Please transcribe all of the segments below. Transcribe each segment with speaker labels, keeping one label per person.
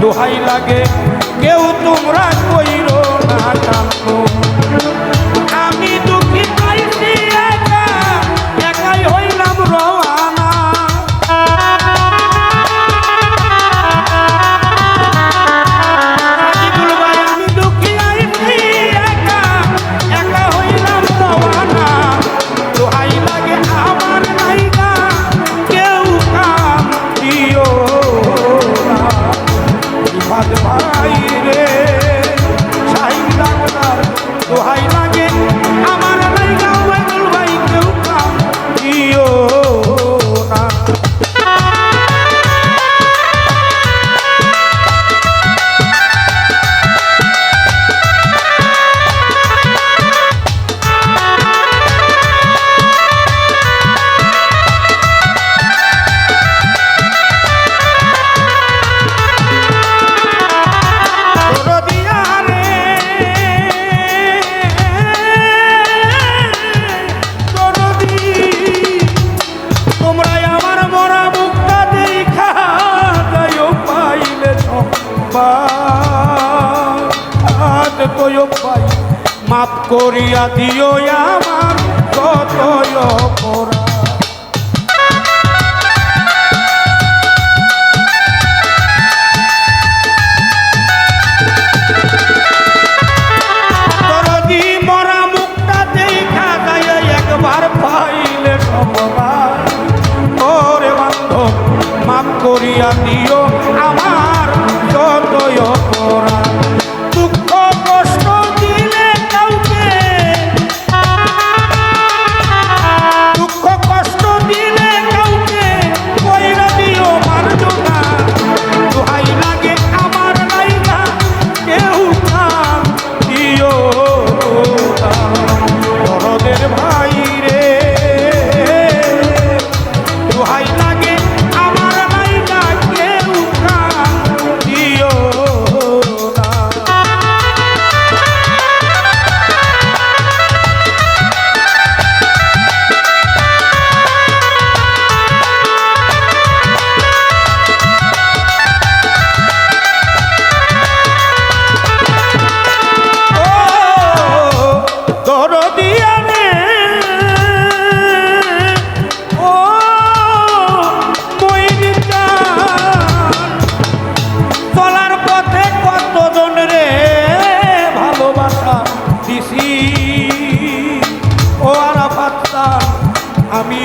Speaker 1: দোহাই লাগে কেউ তোমরা কইরো না জানো আমি দুঃখী পাইছি একা একাই হইলাম রওয়ানা আজিকুল ভাই আমি দুঃখী আইছি একা একা হইলাম রওয়ানা দোহাই লাগে আমার নাইগা কেউ কাম দিও ভাই রে শাহিন ডাক্তার দোহাই লাগে আমার লাইগা ওয়াইদুল ভাই কেউ কাম দিও না মাপ করিয়া দিও আমার কত অপরাধ দরদি মরা মুখটা দেখা যায় একবার পাইলে সবার ওরে বান্ধব মাপ করিয়া দিও আমার যত অপরাধ দুঃখ কষ্ট দিলে কাউকে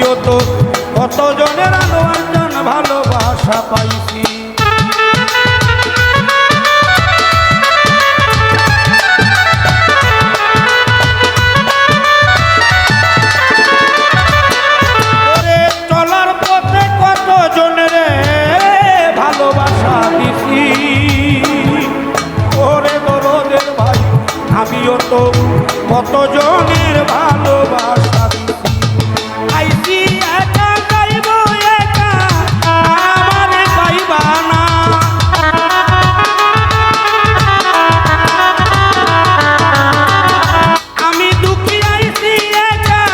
Speaker 1: আমিও তো কত জনের আনোয়ার জান ভালোবাসা পাইছি। চলার পথে কত জনের ভালোবাসা দিছি, ওরে দরদের ভাই আমিও তো কত জনের ভালোবাসা দিছি। আইছি একা যাইব একা আমারে পাইবা না, আমি দুঃখী আইছি একা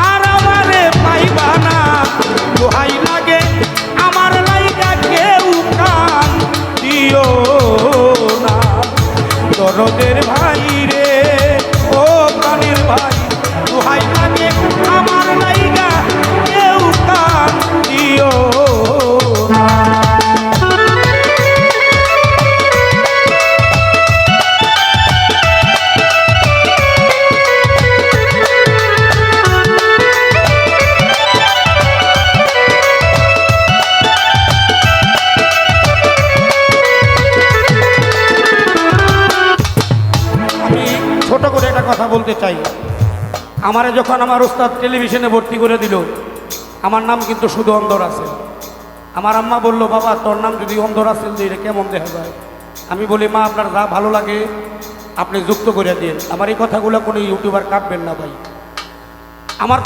Speaker 1: আর আমারে পাইবা না। দোহাই লাগে আমার লাইগা কেউ কান দিও না, দরদের ভাই রে ও প্রাণের ভাই, দোহাই লাগে আমার লাইগা কেউ কান দিও না। ছোট করে একটা কথা বলতে চাই, আমারে যখন আমার ওস্তাদ টেলিভিশনে ভর্তি করে দিল, আমার নাম কিন্তু শুধু অন্ধ রাসেল। আমার আম্মা বললো, বাবা তোর নাম যদি অন্ধ রাসেল দিই এটা কেমন দেখা যায়? আমি বলি, মা আপনার যা ভালো লাগে আপনি যুক্ত করে দিন, আমার এই কথাগুলো কোনো ইউটিউবার কাটবেন না ভাই। আমার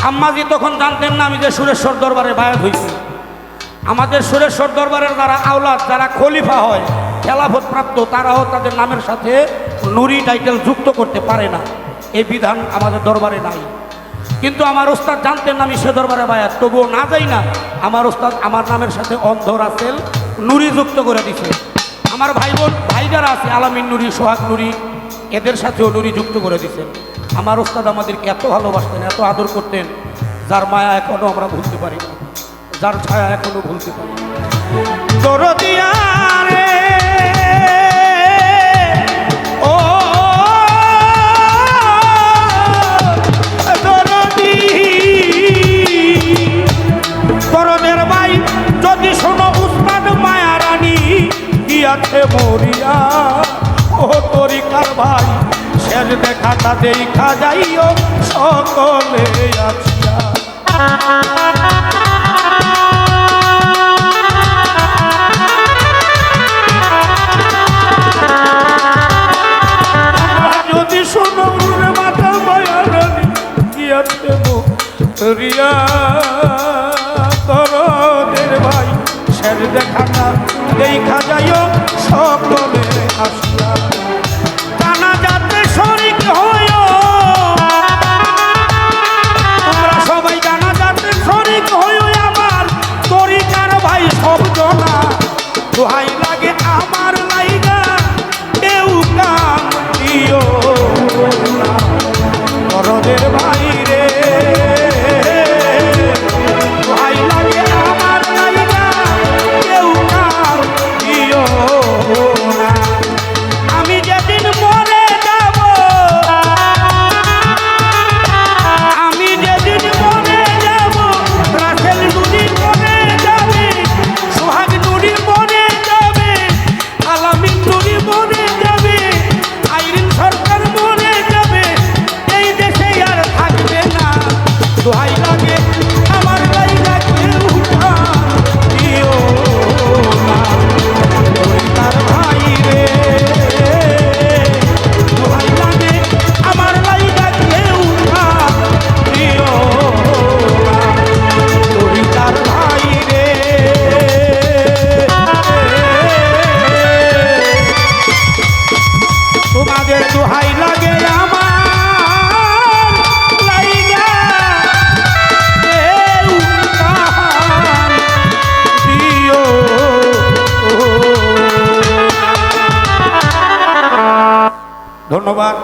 Speaker 1: আম্মাজি তখন জানতেন না আমি যে সুরেশ্বর দরবারে বায়াত হয়েছি। আমাদের সুরেশ্বর দরবারের যারা আওলাদ, যারা খলিফা হয়, খেলাফত প্রাপ্ত, তারাও তাদের নামের সাথে নুরি টাইটেল যুক্ত করতে পারে না, এই বিধান আমাদের দরবারে নাই। কিন্তু আমার ওস্তাদ জানতেন আমি সে দরবারে বায়াত, তবুও না যাই না আমার ওস্তাদ আমার নামের সাথে অন্ধ রাসেল নুরি যুক্ত করে দিছে। আমার ভাই বোন ভাই যারা আছে, আলামিন নুরি, সোহাগ নুরি, এদের সাথেও নুরি যুক্ত করে দিছেন। আমার ওস্তাদ আমাদেরকে এত ভালোবাসতেন, এত আদর করতেন, যার মায়া এখনও আমরা ভুলতে পারি না, যার ছায়া এখনো ভুলতে পারি। দরদিয়া রে ও দরদি, দরদের ভাই যদি শোনো উস্তাদ মায়া রানী গিয়াছে মরিয়া, ও তরিকার ভাই শেষ দেখাটা দেখা যাইও সকলে আছিয়া। যদি শোনো মাথা মায়া রানী গিয়াছে মরিয়া, দরদের ভাই শেষ দেখাটা দেখা যাইও সকলে আসিয়া। জানা যাতে শরীক হইও, তোমরা সবাই জানা যাতে শরীক হইও আমার তরিকার ভাই সব জনা, দোহাই লাগে আমার লাইগা কেউ কান দিও না, দরদের ভাই রে দোহাই লাগে আমার লাইগা কেউ কান দিও না। আমি যেদিন মরে যাব, আমি যেদিন মরে যাব, রাসেল নুরি মরে যাবে, সোহাগ নুরি মরে যাবে, আলামিন নুরি মরে যাবে, আইরিন সরকার মরে যাবে, এই দেশে আর থাকবে না। দোহাই লাগে আমার লাইগা কেউ কান দিও না, তার ভাই রে দোহাই লাগে আমার লাইগা কেউ কান দিও না, তার ভাই রে। তোমাদের দোহাই লাগে আমার লাইগা কেউ কান দিও না। ধন্যবাদ।